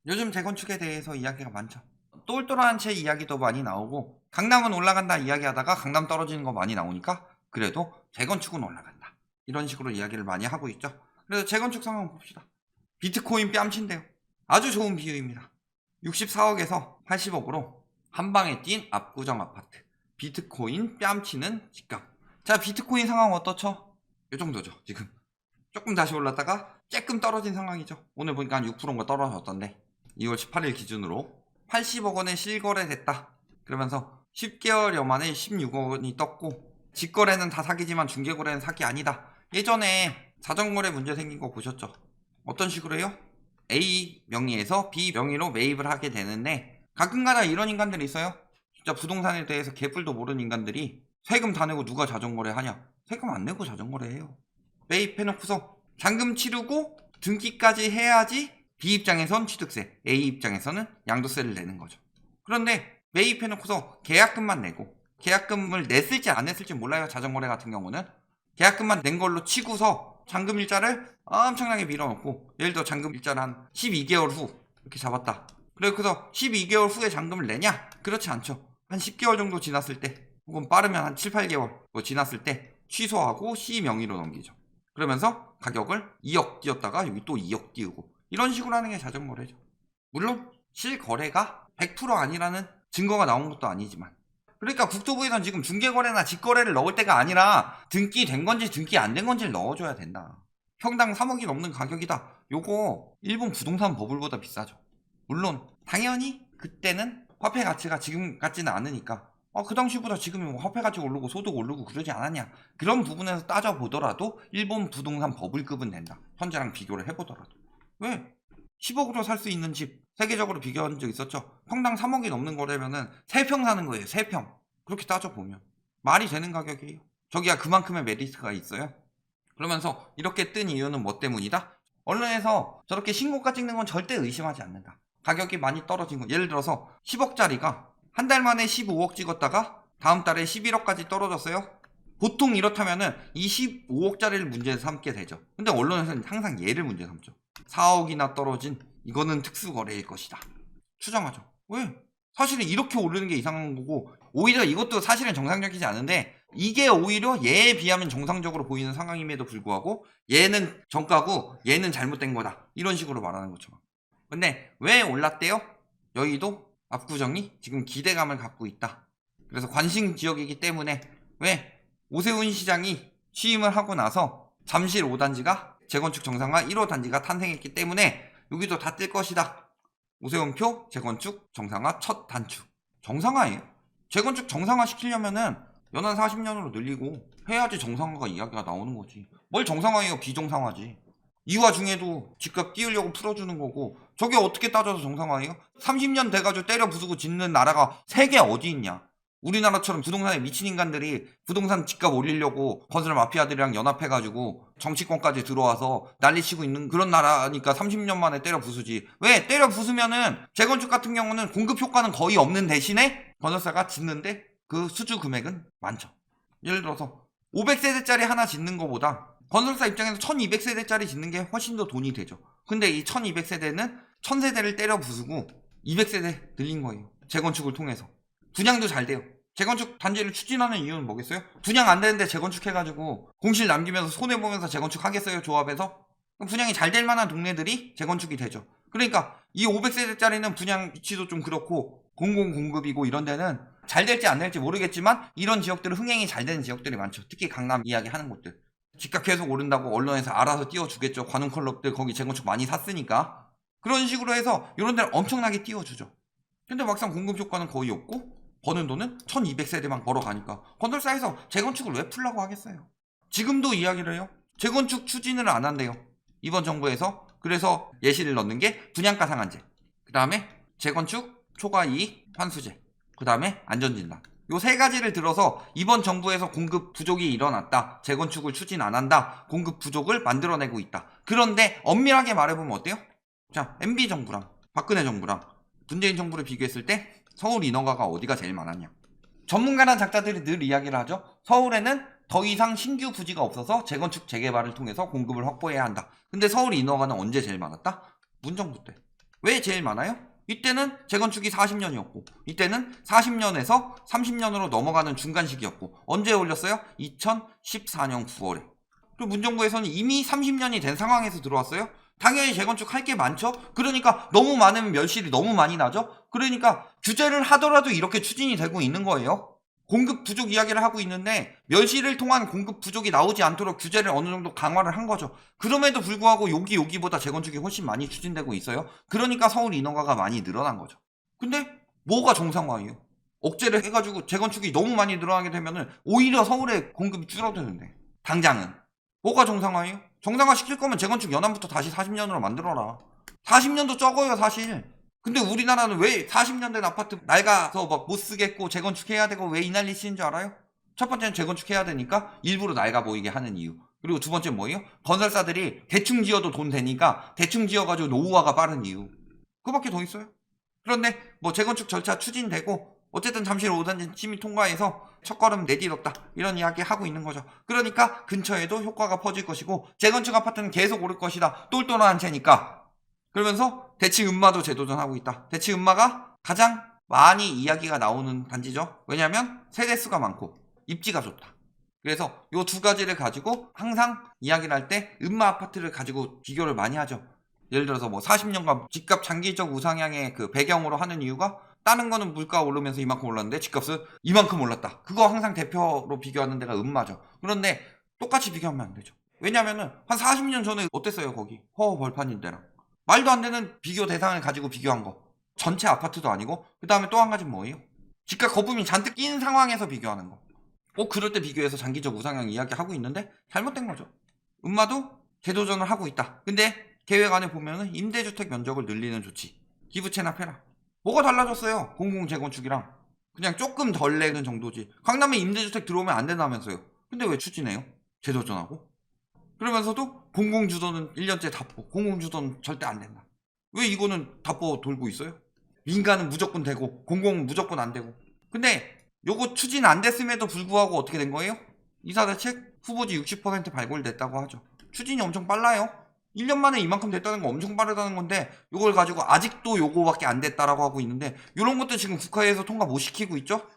요즘 재건축에 대해서 이야기가 많죠. 똘똘한 채 이야기도 많이 나오고, 강남은 올라간다 이야기하다가 강남 떨어지는 거 많이 나오니까 그래도 재건축은 올라간다, 이런 식으로 이야기를 많이 하고 있죠. 그래서 재건축 상황 봅시다. 비트코인 뺨친데요. 아주 좋은 비유입니다. 64억에서 80억으로 한 방에 뛴 압구정 아파트, 비트코인 뺨치는 집값. 자, 비트코인 상황 어떻죠? 요 정도죠. 지금 조금 다시 올랐다가 조금 떨어진 상황이죠. 오늘 보니까 한 6%인가 떨어졌던데, 2월 18일 기준으로 80억 원에 실거래됐다. 그러면서 10개월여 만에 16억 원이 떴고, 직거래는 다 사기지만 중개거래는 사기 아니다. 예전에 사전거래 문제 생긴 거 보셨죠? 어떤 식으로 해요? A 명의에서 B 명의로 매입을 하게 되는데, 가끔가다 이런 인간들이 있어요. 진짜 부동산에 대해서 개뿔도 모르는 인간들이 세금 다 내고 누가 자전거래 하냐? 세금 안 내고 자전거래 해요. 매입해놓고서 잔금 치르고 등기까지 해야지 B 입장에선 취득세, A 입장에서는 양도세를 내는 거죠. 그런데 매입해놓고서 계약금만 내고, 계약금을 냈을지 안 냈을지 몰라요. 자전거래 같은 경우는 계약금만 낸 걸로 치고서 잔금 일자를 엄청나게 밀어놓고, 예를 들어 잔금 일자를 한 12개월 후 이렇게 잡았다. 그래서 12개월 후에 잔금을 내냐? 그렇지 않죠. 한 10개월 정도 지났을 때, 혹은 빠르면 한 7, 8개월 지났을 때 취소하고 C 명의로 넘기죠. 그러면서 가격을 2억 띄웠다가 여기 또 2억 띄우고, 이런 식으로 하는 게 자전거래죠. 물론 실거래가 100% 아니라는 증거가 나온 것도 아니지만, 그러니까 국토부에선 지금 중개거래나 직거래를 넣을 때가 아니라 등기된 건지 등기 안 된 건지를 넣어줘야 된다. 평당 3억이 넘는 가격이다. 요거 일본 부동산 버블보다 비싸죠. 물론 당연히 그때는 화폐 가치가 지금 같지는 않으니까 그 당시보다 지금이 화폐 가치가 오르고 소득 오르고 그러지 않았냐, 그런 부분에서 따져보더라도 일본 부동산 버블급은 된다. 현재랑 비교를 해보더라도. 왜? 10억으로 살 수 있는 집 세계적으로 비교한 적 있었죠. 평당 3억이 넘는 거라면은 3평 사는 거예요. 3평. 그렇게 따져보면 말이 되는 가격이에요. 저기야 그만큼의 메리트가 있어요. 그러면서 이렇게 뜬 이유는 뭐 때문이다? 언론에서 저렇게 신고가 찍는 건 절대 의심하지 않는다. 가격이 많이 떨어진 거, 예를 들어서 10억짜리가 한 달 만에 15억 찍었다가 다음 달에 11억까지 떨어졌어요. 보통 이렇다면은 이 15억짜리를 문제 삼게 되죠. 근데 언론에서는 항상 얘를 문제 삼죠. 4억이나 떨어진 이거는 특수거래일 것이다, 추정하죠. 왜? 사실은 이렇게 오르는 게 이상한 거고, 오히려 이것도 사실은 정상적이지 않은데 이게 오히려 얘에 비하면 정상적으로 보이는 상황임에도 불구하고 얘는 정가고 얘는 잘못된 거다, 이런 식으로 말하는 것처럼. 근데 왜 올랐대요? 여의도 압구정이 지금 기대감을 갖고 있다. 그래서 관심 지역이기 때문에. 왜? 오세훈 시장이 취임을 하고 나서 잠실 5단지가 재건축 정상화 1호 단지가 탄생했기 때문에 여기도 다 뜰 것이다. 오세훈표 재건축 정상화 첫 단추. 정상화예요. 재건축 정상화 시키려면은 연한 40년으로 늘리고 해야지 정상화가 이야기가 나오는 거지. 뭘 정상화예요? 비정상화지. 이 와중에도 집값 띄우려고 풀어주는 거고, 저게 어떻게 따져서 정상화예요? 30년 돼가지고 때려 부수고 짓는 나라가 세계 어디 있냐? 우리나라처럼 부동산에 미친 인간들이 부동산 집값 올리려고 건설 마피아들이랑 연합해가지고 정치권까지 들어와서 난리치고 있는 그런 나라니까 30년 만에 때려 부수지. 왜? 때려 부수면은 재건축 같은 경우는 공급 효과는 거의 없는 대신에 건설사가 짓는데 그 수주 금액은 많죠. 예를 들어서 500세대짜리 하나 짓는 거보다 건설사 입장에서 1200세대짜리 짓는 게 훨씬 더 돈이 되죠. 근데 이 1200세대는 1000세대를 때려 부수고 200세대 늘린 거예요. 재건축을 통해서. 분양도 잘 돼요. 재건축 단지를 추진하는 이유는 뭐겠어요? 분양 안 되는데 재건축해가지고 공실 남기면서 손해보면서 재건축하겠어요, 조합에서? 그럼 분양이 잘 될 만한 동네들이 재건축이 되죠. 그러니까 이 500세대짜리는 분양 위치도 좀 그렇고 공공공급이고 이런 데는 잘 될지 안 될지 모르겠지만 이런 지역들은 흥행이 잘 되는 지역들이 많죠. 특히 강남 이야기 하는 곳들. 집값 계속 오른다고 언론에서 알아서 띄워주겠죠. 관훈클럽들 거기 재건축 많이 샀으니까. 그런 식으로 해서 이런 데를 엄청나게 띄워주죠. 근데 막상 공급 효과는 거의 없고 버는 돈은 1200세대만 벌어가니까 건설사에서 재건축을 왜 풀라고 하겠어요? 지금도 이야기를 해요. 재건축 추진을 안 한대요, 이번 정부에서. 그래서 예시를 넣는 게 분양가 상한제, 그 다음에 재건축 초과이익 환수제, 그 다음에 안전진단. 요 세 가지를 들어서 이번 정부에서 공급 부족이 일어났다, 재건축을 추진 안 한다, 공급 부족을 만들어내고 있다. 그런데 엄밀하게 말해보면 어때요? 자, MB 정부랑 박근혜 정부랑 문재인 정부를 비교했을 때 서울 인허가가 어디가 제일 많았냐? 전문가란 작자들이 늘 이야기를 하죠. 서울에는 더 이상 신규 부지가 없어서 재건축 재개발을 통해서 공급을 확보해야 한다. 근데 서울 인허가는 언제 제일 많았다? 문정부 때. 왜 제일 많아요? 이때는 재건축이 40년이었고 이때는 40년에서 30년으로 넘어가는 중간 시기였고 언제 올렸어요? 2014년 9월에. 그리고 문정부에서는 이미 30년이 된 상황에서 들어왔어요. 당연히 재건축 할 게 많죠. 그러니까 너무 많으면 멸실이 너무 많이 나죠. 그러니까 규제를 하더라도 이렇게 추진이 되고 있는 거예요. 공급 부족 이야기를 하고 있는데 멸실을 통한 공급 부족이 나오지 않도록 규제를 어느 정도 강화를 한 거죠. 그럼에도 불구하고 여기보다 재건축이 훨씬 많이 추진되고 있어요. 그러니까 서울 인허가가 많이 늘어난 거죠. 근데 뭐가 정상화예요? 억제를 해가지고 재건축이 너무 많이 늘어나게 되면은 오히려 서울의 공급이 줄어드는데 당장은 뭐가 정상화예요? 정상화 시킬 거면 재건축 연한부터 다시 40년으로 만들어라. 40년도 적어요 사실. 근데 우리나라는 왜 40년 된 아파트 낡아서 막 못 쓰겠고 재건축해야 되고 왜 이 난리 치는 줄 알아요? 첫 번째는 재건축해야 되니까 일부러 낡아 보이게 하는 이유. 그리고 두 번째는 뭐예요? 건설사들이 대충 지어도 돈 되니까 대충 지어가지고 노후화가 빠른 이유. 그거밖에 더 있어요. 그런데 뭐 재건축 절차 추진되고 어쨌든 잠실 5단지 심의 통과해서 첫걸음 내딛었다 이런 이야기 하고 있는 거죠. 그러니까 근처에도 효과가 퍼질 것이고 재건축 아파트는 계속 오를 것이다. 똘똘한 채니까. 그러면서 대치은마도 재도전하고 있다. 대치은마가 가장 많이 이야기가 나오는 단지죠. 왜냐하면 세대수가 많고 입지가 좋다. 그래서 이 두 가지를 가지고 항상 이야기를 할 때 은마 아파트를 가지고 비교를 많이 하죠. 예를 들어서 뭐 40년간 집값 장기적 우상향의 그 배경으로 하는 이유가 다른 거는 물가 오르면서 이만큼 올랐는데 집값은 이만큼 올랐다. 그거 항상 대표로 비교하는 데가 은마죠. 그런데 똑같이 비교하면 안 되죠. 왜냐면은 한 40년 전에 어땠어요 거기 허허 벌판인데랑 말도 안 되는 비교 대상을 가지고 비교한 거. 전체 아파트도 아니고 그 다음에 또 한 가지는 뭐예요? 집값 거품이 잔뜩 낀 상황에서 비교하는 거. 그럴 때 비교해서 장기적 우상향 이야기하고 있는데 잘못된 거죠. 은마도 재도전을 하고 있다. 근데 계획 안에 보면은 임대주택 면적을 늘리는 조치, 기부 체납해라. 뭐가 달라졌어요? 공공재건축이랑 그냥 조금 덜 내는 정도지. 강남에 임대주택 들어오면 안 된다면서요. 근데 왜 추진해요? 재도전하고? 그러면서도 공공주도는 1년째 답보, 공공주도는 절대 안 된다. 왜 이거는 답보 돌고 있어요? 민간은 무조건 되고 공공은 무조건 안 되고. 근데 요거 추진 안 됐음에도 불구하고 어떻게 된 거예요? 이사대책 후보지 60% 발굴됐다고 하죠. 추진이 엄청 빨라요. 1년 만에 이만큼 됐다는 거 엄청 빠르다는 건데 요걸 가지고 아직도 요거밖에 안 됐다라고 하고 있는데 요런 것도 지금 국회에서 통과 못 시키고 있죠.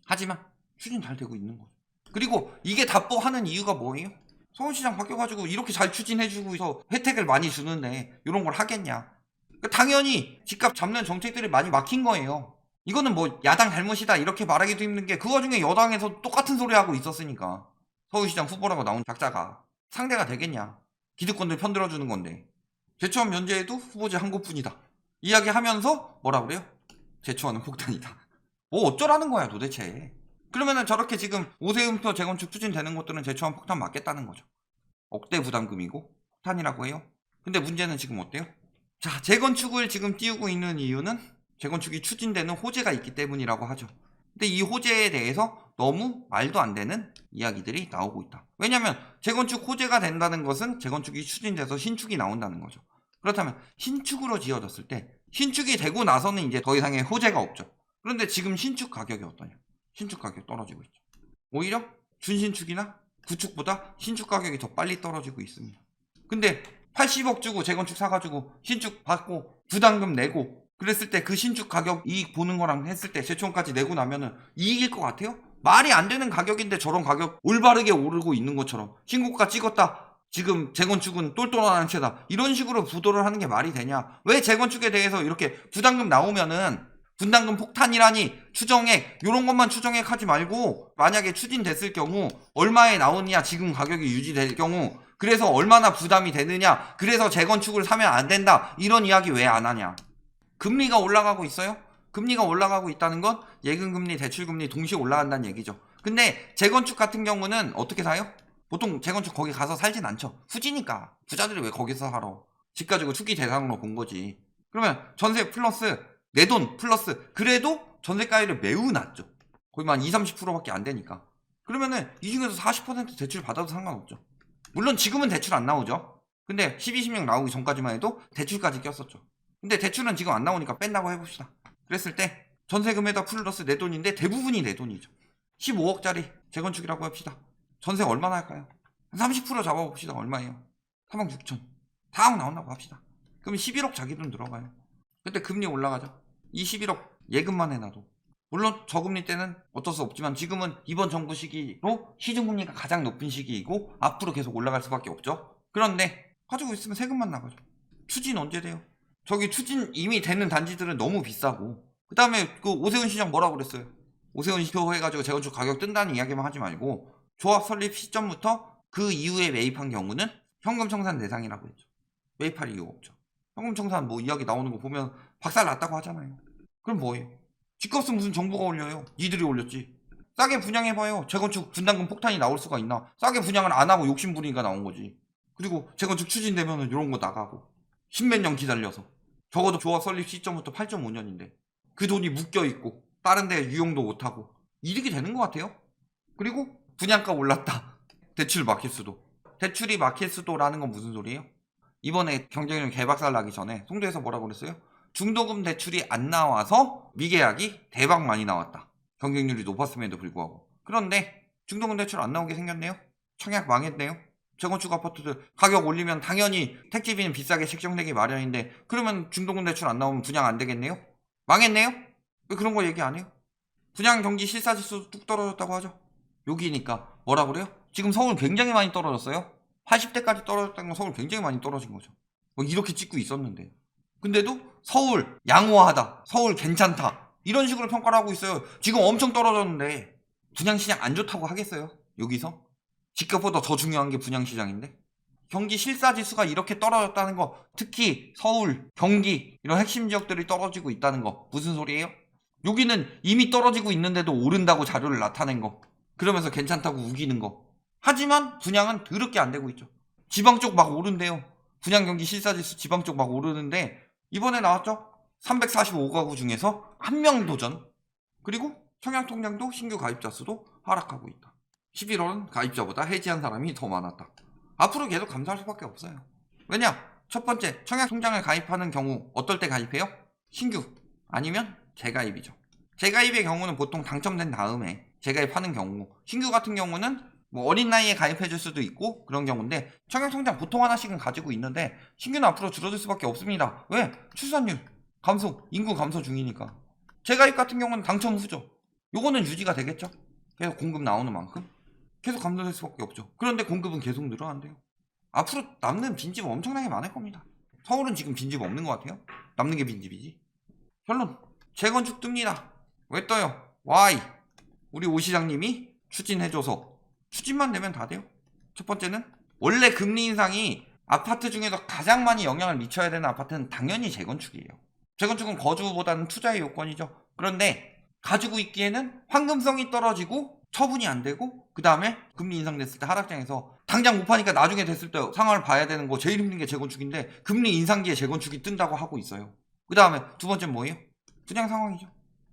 하지만 추진 잘 되고 있는 거죠. 그리고 이게 답보하는 이유가 뭐예요? 서울시장 바뀌어가지고 이렇게 잘 추진해주고 있어 혜택을 많이 주는데 이런 걸 하겠냐. 그러니까 당연히 집값 잡는 정책들이 많이 막힌 거예요. 이거는 뭐 야당 잘못이다 이렇게 말하기도 힘든 게 그 와중에 여당에서 똑같은 소리 하고 있었으니까 서울시장 후보라고 나온 작자가 상대가 되겠냐. 기득권들 편들어주는 건데 제초원 면제에도 후보지 한 곳뿐이다 이야기하면서 뭐라 그래요? 제초원은 폭탄이다. 뭐 어쩌라는 거야 도대체. 그러면은 저렇게 지금 오세훈표 재건축 추진되는 것들은 제초원 폭탄 맞겠다는 거죠. 억대 부담금이고 폭탄이라고 해요. 근데 문제는 지금 어때요? 자, 재건축을 지금 띄우고 있는 이유는 재건축이 추진되는 호재가 있기 때문이라고 하죠. 근데 이 호재에 대해서 너무 말도 안 되는 이야기들이 나오고 있다. 왜냐면 재건축 호재가 된다는 것은 재건축이 추진돼서 신축이 나온다는 거죠. 그렇다면 신축으로 지어졌을 때 신축이 되고 나서는 이제 더 이상의 호재가 없죠. 그런데 지금 신축 가격이 어떠냐? 신축 가격 떨어지고 있죠. 오히려 준신축이나 구축보다 신축 가격이 더 빨리 떨어지고 있습니다. 근데 80억 주고 재건축 사가지고 신축 받고 부담금 내고 그랬을 때 그 신축 가격 이익 보는 거랑 했을 때 재초원까지 내고 나면은 이익일 것 같아요? 말이 안 되는 가격인데 저런 가격 올바르게 오르고 있는 것처럼 신고가 찍었다. 지금 재건축은 똘똘한 채다. 이런 식으로 부도를 하는 게 말이 되냐? 왜 재건축에 대해서 이렇게 부담금 나오면은 분담금 폭탄이라니 추정액 이런 것만 추정액 하지 말고 만약에 추진됐을 경우 얼마에 나오느냐 지금 가격이 유지될 경우 그래서 얼마나 부담이 되느냐 그래서 재건축을 사면 안 된다 이런 이야기 왜 안 하냐. 금리가 올라가고 있어요. 금리가 올라가고 있다는 건 예금금리 대출금리 동시에 올라간다는 얘기죠. 근데 재건축 같은 경우는 어떻게 사요? 보통 재건축 거기 가서 살진 않죠. 후지니까 부자들이 왜 거기서 살아. 집 가지고 투기 대상으로 본 거지. 그러면 전세 플러스 내 돈 플러스 그래도 전세가율이 매우 낮죠. 거의 한 20-30%밖에 안 되니까. 그러면은 이 중에서 40% 대출 받아도 상관없죠. 물론 지금은 대출 안 나오죠. 근데 12, 16 나오기 전까지만 해도 대출까지 꼈었죠. 근데 대출은 지금 안 나오니까 뺀다고 해봅시다. 그랬을 때 전세금에다 플러스 내 돈인데 대부분이 내 돈이죠. 15억짜리 재건축이라고 합시다. 전세 얼마나 할까요? 한 30% 잡아봅시다. 얼마예요? 3억 6천. 4억 나온다고 합시다. 그럼 11억 자기 돈 들어가요. 그때 금리 올라가죠. 21억 예금만 해놔도. 물론 저금리 때는 어쩔 수 없지만 지금은 이번 정부 시기로 시중금리가 가장 높은 시기이고 앞으로 계속 올라갈 수밖에 없죠. 그런데 가지고 있으면 세금만 나가죠. 추진 언제 돼요? 저기 추진 이미 되는 단지들은 너무 비싸고, 그 다음에 그 오세훈 시장 뭐라고 그랬어요? 오세훈 시표 해가지고 재건축 가격 뜬다는 이야기만 하지 말고 조합 설립 시점부터 그 이후에 매입한 경우는 현금 청산 대상이라고 했죠. 매입할 이유가 없죠. 현금 청산 뭐 이야기 나오는 거 보면 박살 났다고 하잖아요. 그럼 뭐예요? 집값은 무슨 정부가 올려요? 니들이 올렸지. 싸게 분양해봐요. 재건축 분담금 폭탄이 나올 수가 있나? 싸게 분양을 안 하고 욕심 부리니까 나온 거지. 그리고 재건축 추진되면 이런 거 나가고 십몇 년 기다려서 적어도 조합 설립 시점부터 8.5년인데 그 돈이 묶여있고 다른 데 유용도 못하고 이득이 되는 것 같아요. 그리고 분양가 올랐다. 대출 막힐 수도. 대출이 막힐 수도라는 건 무슨 소리예요? 이번에 경쟁률 개박살 나기 전에 송도에서 뭐라고 그랬어요? 중도금 대출이 안 나와서 미계약이 대박 많이 나왔다. 경쟁률이 높았음에도 불구하고. 그런데 중도금 대출 안 나오게 생겼네요. 청약 망했네요. 재건축 아파트들 가격 올리면 당연히 택지비는 비싸게 책정되기 마련인데 그러면 중도금 대출 안 나오면 분양 안 되겠네요? 망했네요? 왜 그런 거 얘기 안 해요? 분양 경기 실사지수 뚝 떨어졌다고 하죠. 여기니까 뭐라 그래요? 지금 서울 굉장히 많이 떨어졌어요. 80대까지 떨어졌다는 건 서울 굉장히 많이 떨어진 거죠. 뭐 이렇게 찍고 있었는데. 근데도 서울 양호하다, 서울 괜찮다 이런 식으로 평가를 하고 있어요. 지금 엄청 떨어졌는데 분양시장 안 좋다고 하겠어요? 여기서? 집값보다 더 중요한 게 분양시장인데. 경기 실사지수가 이렇게 떨어졌다는 거, 특히 서울, 경기 이런 핵심 지역들이 떨어지고 있다는 거 무슨 소리예요? 여기는 이미 떨어지고 있는데도 오른다고 자료를 나타낸 거, 그러면서 괜찮다고 우기는 거. 하지만 분양은 더럽게 안 되고 있죠. 지방 쪽 막 오른대요. 분양 경기 실사지수 지방 쪽 막 오르는데 이번에 나왔죠? 345가구 중에서 1명 도전. 그리고 청약통장도 신규 가입자 수도 하락하고 있다. 11월은 가입자보다 해지한 사람이 더 많았다. 앞으로 계속 감소할 수밖에 없어요. 왜냐? 첫 번째, 청약통장을 가입하는 경우 어떨 때 가입해요? 신규 아니면 재가입이죠. 재가입의 경우는 보통 당첨된 다음에 재가입하는 경우, 신규 같은 경우는 뭐 어린 나이에 가입해 줄 수도 있고 그런 경우인데 청약통장 보통 하나씩은 가지고 있는데 신규는 앞으로 줄어들 수밖에 없습니다. 왜? 출산율 감소, 인구 감소 중이니까. 재가입 같은 경우는 당첨 후죠. 요거는 유지가 되겠죠. 계속 공급 나오는 만큼 계속 감소될 수밖에 없죠. 그런데 공급은 계속 늘어난대요. 앞으로 남는 빈집 엄청나게 많을 겁니다. 서울은 지금 빈집 없는 것 같아요. 남는 게 빈집이지. 결론, 재건축 뜹니다. 왜 떠요? Why? 우리 오 시장님이 추진해줘서. 추진만 되면 다 돼요. 첫 번째는 원래 금리 인상이 아파트 중에서 가장 많이 영향을 미쳐야 되는 아파트는 당연히 재건축이에요. 재건축은 거주보다는 투자의 요건이죠. 그런데 가지고 있기에는 황금성이 떨어지고 처분이 안 되고 그 다음에 금리 인상됐을 때 하락장에서 당장 못 파니까 나중에 됐을 때 상황을 봐야 되는 거, 제일 힘든 게 재건축인데 금리 인상기에 재건축이 뜬다고 하고 있어요. 그 다음에 두 번째는 뭐예요? 분양 상황이죠.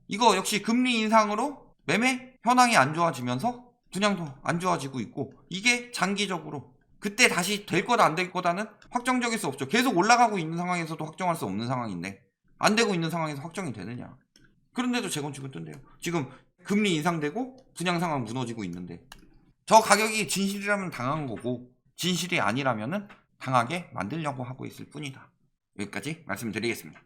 이거 역시 금리 인상으로 매매 현황이 안 좋아지면서 분양도 안 좋아지고 있고, 이게 장기적으로 그때 다시 될 거다 안 될 거다는 확정적일 수 없죠. 계속 올라가고 있는 상황에서도 확정할 수 없는 상황인데 안 되고 있는 상황에서 확정이 되느냐. 그런데도 재건축은 뜬대요. 지금 금리 인상되고 분양 상황 무너지고 있는데 저 가격이 진실이라면 당한 거고 진실이 아니라면 당하게 만들려고 하고 있을 뿐이다. 여기까지 말씀드리겠습니다.